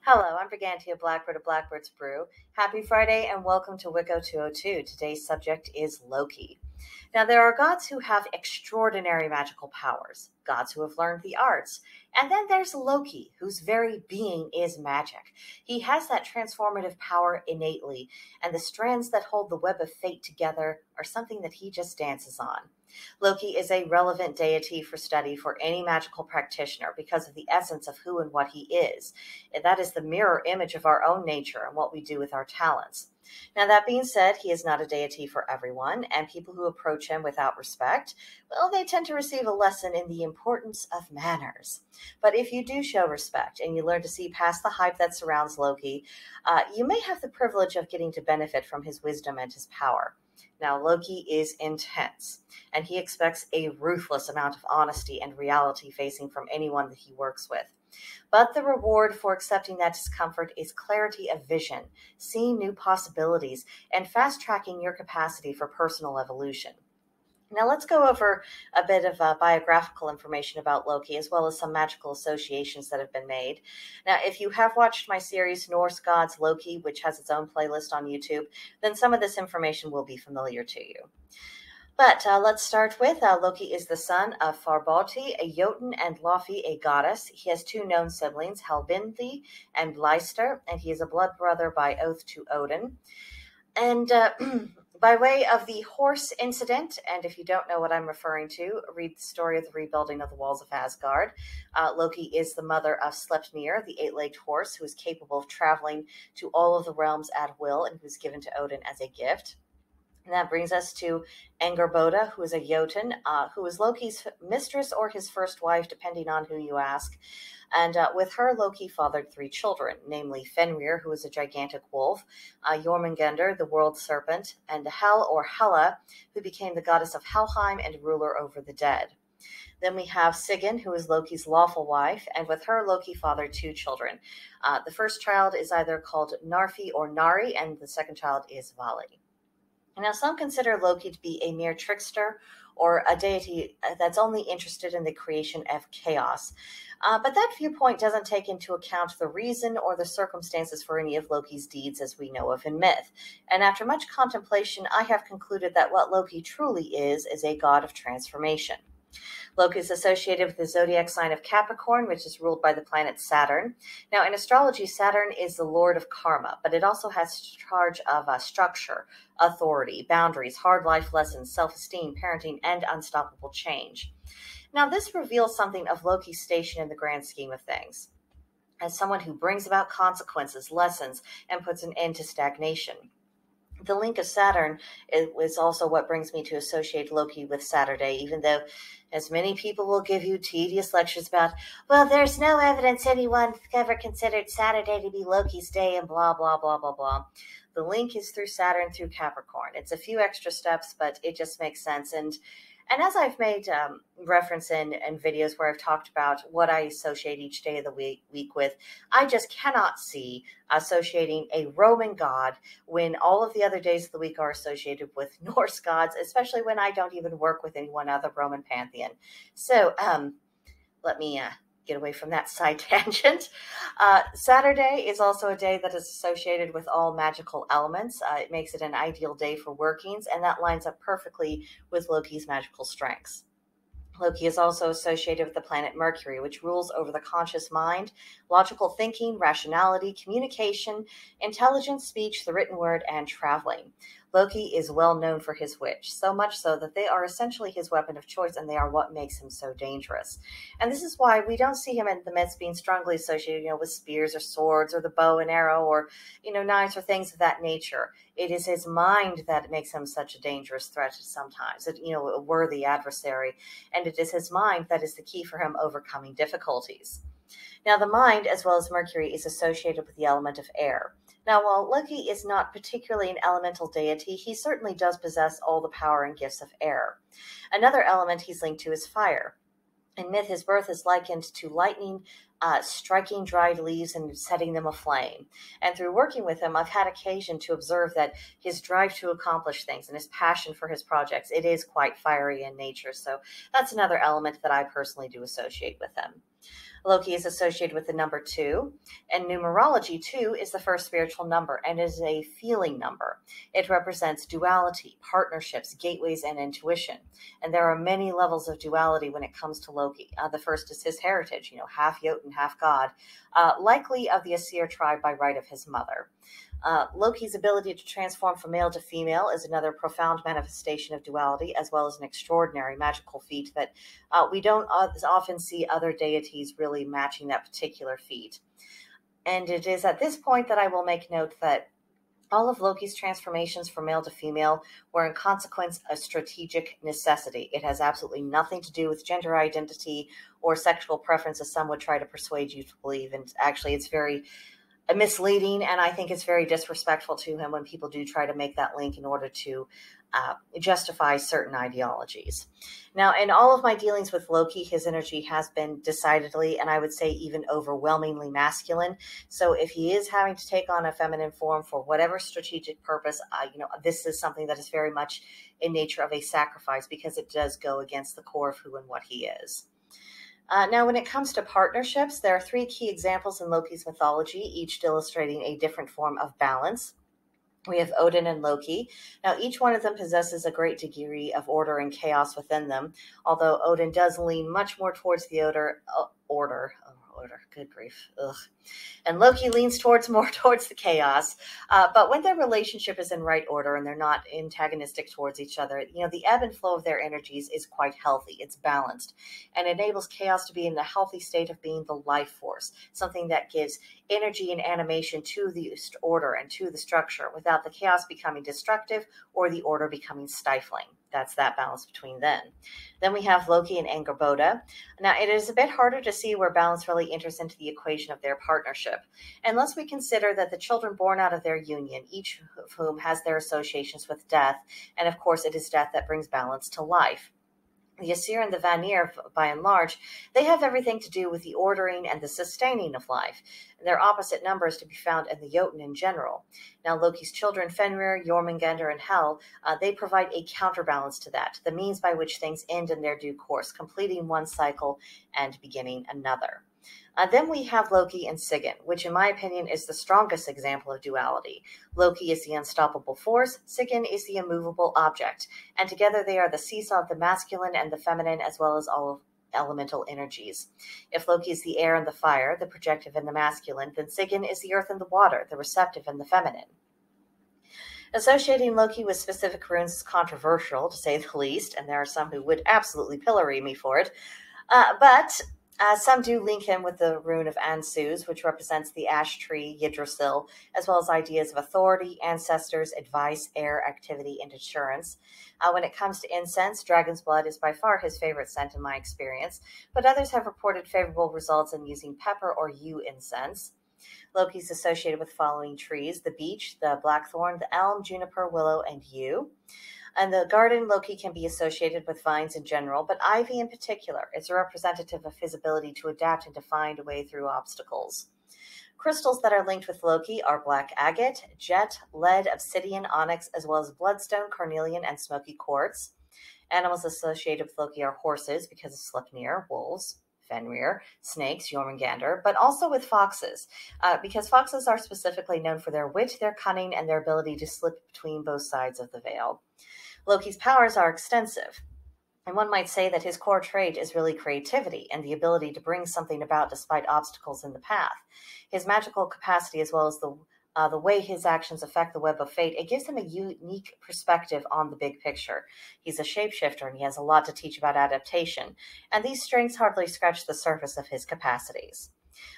Hello, I'm Brigantia Blackbird of Blackbird's Brew. Happy Friday and welcome to Wicca 202. Today's subject is Loki. Now, there are gods who have extraordinary magical powers, gods who have learned the arts, and then there's Loki, whose very being is magic. He has that transformative power innately, and the strands that hold the web of fate together are something that he just dances on. Loki is a relevant deity for study for any magical practitioner because of the essence of who and what he is. And that is the mirror image of our own nature and what we do with our talents. Now, that being said, he is not a deity for everyone, and people who approach him without respect, well, they tend to receive a lesson in the importance of manners. But if you do show respect and you learn to see past the hype that surrounds Loki, you may have the privilege of getting to benefit from his wisdom and his power. Now, Loki is intense, and he expects a ruthless amount of honesty and reality facing from anyone that he works with. But the reward for accepting that discomfort is clarity of vision, seeing new possibilities, and fast-tracking your capacity for personal evolution. Now let's go over a bit of biographical information about Loki, as well as some magical associations that have been made. Now, if you have watched my series, Norse Gods Loki, which has its own playlist on YouTube, then some of this information will be familiar to you. But let's start with Loki is the son of Farbauti, a Jotun, and Laufey, a goddess. He has two known siblings, Helbindi and Bleister, and he is a blood brother by oath to Odin. And by way of the horse incident, and if you don't know what I'm referring to, read the story of the rebuilding of the walls of Asgard. Loki is the mother of Sleipnir, the eight-legged horse, who is capable of traveling to all of the realms at will and who's given to Odin as a gift. And that brings us to Angerboda, who is a Jotun, who is Loki's mistress or his first wife, depending on who you ask. And with her, Loki fathered three children, namely Fenrir, who is a gigantic wolf, Jormungandr, the world serpent, and Hel or Hela, who became the goddess of Helheim and ruler over the dead. Then we have Sigyn, who is Loki's lawful wife, and with her, Loki fathered two children. The first child is either called Narfi or Nari, and the second child is Vali. Now, some consider Loki to be a mere trickster or a deity that's only interested in the creation of chaos. But that viewpoint doesn't take into account the reason or the circumstances for any of Loki's deeds as we know of in myth. And after much contemplation, I have concluded that what Loki truly is a god of transformation. Loki is associated with the zodiac sign of Capricorn, which is ruled by the planet Saturn. Now, in astrology, Saturn is the lord of karma, but it also has charge of structure, authority, boundaries, hard life lessons, self-esteem, parenting, and unstoppable change. Now, this reveals something of Loki's station in the grand scheme of things, as someone who brings about consequences, lessons, and puts an end to stagnation. The link of Saturn is also what brings me to associate Loki with Saturday, even though, as many people will give you tedious lectures about, well, there's no evidence anyone ever considered Saturday to be Loki's day and blah, blah, blah, blah, blah. The link is through Saturn through Capricorn. It's a few extra steps, but it just makes sense. And as I've made reference in videos where I've talked about what I associate each day of the week with, I just cannot see associating a Roman god when all of the other days of the week are associated with Norse gods, especially when I don't even work with any one other Roman pantheon. So let me get away from that side tangent. Saturday is also a day that is associated with all magical elements. It makes it an ideal day for workings, and that lines up perfectly with Loki's magical strengths. Loki is also associated with the planet Mercury, which rules over the conscious mind, logical thinking, rationality, communication, intelligence, speech, the written word, and traveling. Loki is well known for his witch, so much so that they are essentially his weapon of choice, and they are what makes him so dangerous. And this is why we don't see him in the myths being strongly associated, with spears or swords or the bow and arrow or, knives or things of that nature. It is his mind that makes him such a dangerous threat sometimes, a worthy adversary. And it is his mind that is the key for him overcoming difficulties. Now, the mind, as well as Mercury, is associated with the element of air. Now, while Loki is not particularly an elemental deity, he certainly does possess all the power and gifts of air. Another element he's linked to is fire. In myth, his birth is likened to lightning striking dried leaves and setting them aflame. And through working with him, I've had occasion to observe that his drive to accomplish things and his passion for his projects, it is quite fiery in nature. So that's another element that I personally do associate with him. Loki is associated with the number 2. In numerology, 2 is the first spiritual number and is a feeling number. It represents duality, partnerships, gateways, and intuition. And there are many levels of duality when it comes to Loki. The first is his heritage, half Jotun, half god, likely of the Aesir tribe by right of his mother. Loki's ability to transform from male to female is another profound manifestation of duality, as well as an extraordinary magical feat that we don't often see other deities really matching that particular feat. And it is at this point that I will make note that all of Loki's transformations from male to female were in consequence a strategic necessity. It has absolutely nothing to do with gender identity or sexual preference, as some would try to persuade you to believe. And actually, it's very misleading, and I think it's very disrespectful to him when people do try to make that link in order to justify certain ideologies. Now, in all of my dealings with Loki, his energy has been decidedly, and I would say even overwhelmingly masculine. So if he is having to take on a feminine form for whatever strategic purpose, this is something that is very much in nature of a sacrifice, because it does go against the core of who and what he is. Now, when it comes to partnerships, there are 3 key examples in Loki's mythology, each illustrating a different form of balance. We have Odin and Loki. Now, each one of them possesses a great degree of order and chaos within them, although Odin does lean much more towards the order. Good grief. Ugh. And Loki leans more towards the chaos. But when their relationship is in right order and they're not antagonistic towards each other, the ebb and flow of their energies is quite healthy. It's balanced and enables chaos to be in the healthy state of being the life force, something that gives energy and animation to the order and to the structure without the chaos becoming destructive or the order becoming stifling. That's that balance between them. Then we have Loki and Angerboda. Now, it is a bit harder to see where balance really enters into the equation of their partnership, unless we consider that the children born out of their union, each of whom has their associations with death, and of course it is death that brings balance to life. The Aesir and the Vanir, by and large, they have everything to do with the ordering and the sustaining of life. Their opposite number is to be found in the Jotun in general. Now, Loki's children, Fenrir, Jormungandr, and Hel, they provide a counterbalance to that, the means by which things end in their due course, completing one cycle and beginning another. Then we have Loki and Sigrún, which in my opinion is the strongest example of duality. Loki is the unstoppable force, Sigrún is the immovable object, and together they are the seesaw of the masculine and the feminine, as well as all of elemental energies. If Loki is the air and the fire, the projective and the masculine, then Sigrún is the earth and the water, the receptive and the feminine. Associating Loki with specific runes is controversial, to say the least, and there are some who would absolutely pillory me for it, but some do link him with the rune of Ansuz, which represents the ash tree Yggdrasil, as well as ideas of authority, ancestors, advice, air, activity, and assurance. When it comes to incense, dragon's blood is by far his favorite scent in my experience, but others have reported favorable results in using pepper or yew incense. Loki is associated with following trees: the beech, the blackthorn, the elm, juniper, willow, and yew. And the garden, Loki can be associated with vines in general, but ivy in particular is a representative of his ability to adapt and to find a way through obstacles. Crystals that are linked with Loki are black agate, jet, lead, obsidian, onyx, as well as bloodstone, carnelian, and smoky quartz. Animals associated with Loki are horses because of Sleipnir, wolves, Fenrir, snakes, Jormungandr, but also with foxes, because foxes are specifically known for their wit, their cunning, and their ability to slip between both sides of the veil. Loki's powers are extensive, and one might say that his core trait is really creativity and the ability to bring something about despite obstacles in the path. His magical capacity, as well as the way his actions affect the web of fate, it gives him a unique perspective on the big picture. He's a shapeshifter, and he has a lot to teach about adaptation, and these strengths hardly scratch the surface of his capacities.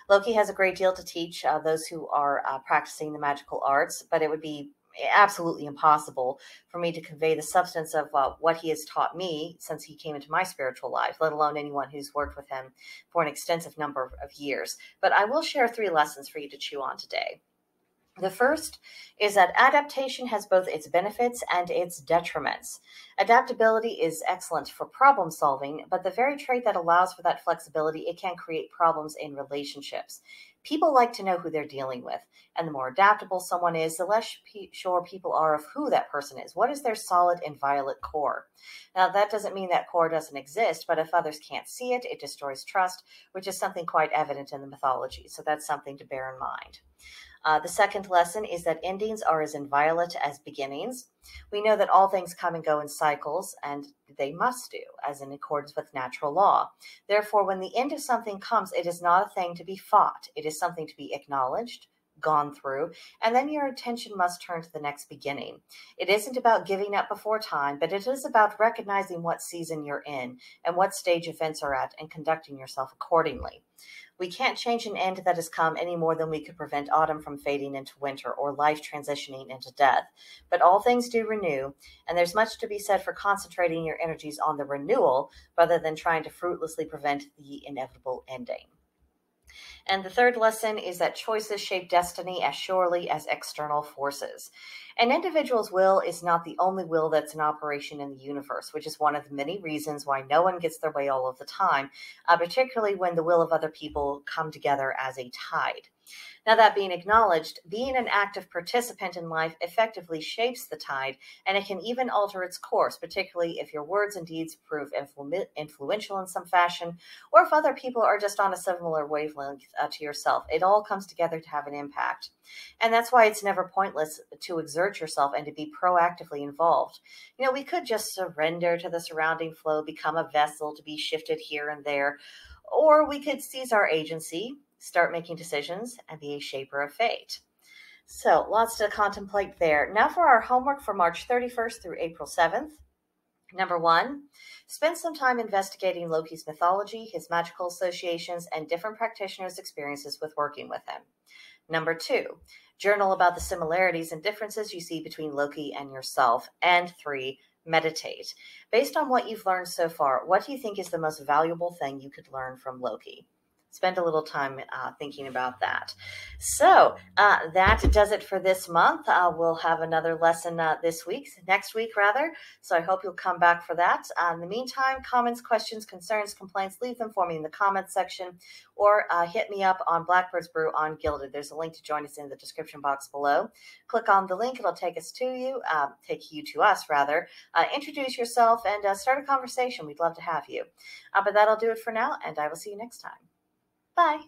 Loki has a great deal to teach those who are practicing the magical arts, but it would be absolutely impossible for me to convey the substance of what he has taught me since he came into my spiritual life, let alone anyone who's worked with him for an extensive number of years. But I will share 3 lessons for you to chew on today. The first is that adaptation has both its benefits and its detriments. Adaptability is excellent for problem solving, but the very trait that allows for that flexibility, it can create problems in relationships. People like to know who they're dealing with, and the more adaptable someone is, the less sure people are of who that person is. What is their solid and violent core? Now, that doesn't mean that core doesn't exist, but if others can't see it, it destroys trust, which is something quite evident in the mythology. So that's something to bear in mind. The second lesson is that endings are as inviolate as beginnings. We know that all things come and go in cycles, and they must do, as in accordance with natural law. Therefore, when the end of something comes, it is not a thing to be fought. It is something to be acknowledged, gone through, and then your attention must turn to the next beginning. It isn't about giving up before time, but it is about recognizing what season you're in and what stage events are at and conducting yourself accordingly. We can't change an end that has come any more than we could prevent autumn from fading into winter or life transitioning into death. But all things do renew, and there's much to be said for concentrating your energies on the renewal rather than trying to fruitlessly prevent the inevitable ending. And the third lesson is that choices shape destiny as surely as external forces. An individual's will is not the only will that's in operation in the universe, which is one of the many reasons why no one gets their way all of the time, particularly when the will of other people come together as a tide. Now, that being acknowledged, being an active participant in life effectively shapes the tide, and it can even alter its course, particularly if your words and deeds prove influential in some fashion, or if other people are just on a similar wavelength to yourself. It all comes together to have an impact. And that's why it's never pointless to exert yourself and to be proactively involved. We could just surrender to the surrounding flow, become a vessel to be shifted here and there, or we could seize our agency, start making decisions, and be a shaper of fate. So lots to contemplate there. Now for our homework for March 31st through April 7th. Number 1, spend some time investigating Loki's mythology, his magical associations, and different practitioners' experiences with working with him. Number 2, journal about the similarities and differences you see between Loki and yourself. And 3, meditate. Based on what you've learned so far, what do you think is the most valuable thing you could learn from Loki? Spend a little time thinking about that. So that does it for this month. We'll have another lesson next week rather. So I hope you'll come back for that. In the meantime, comments, questions, concerns, complaints, leave them for me in the comments section, or hit me up on Blackbird's Brew on Gilded. There's a link to join us in the description box below. Click on the link. It'll take us to you, take you to us rather. Introduce yourself and start a conversation. We'd love to have you. But that'll do it for now, and I will see you next time. Bye.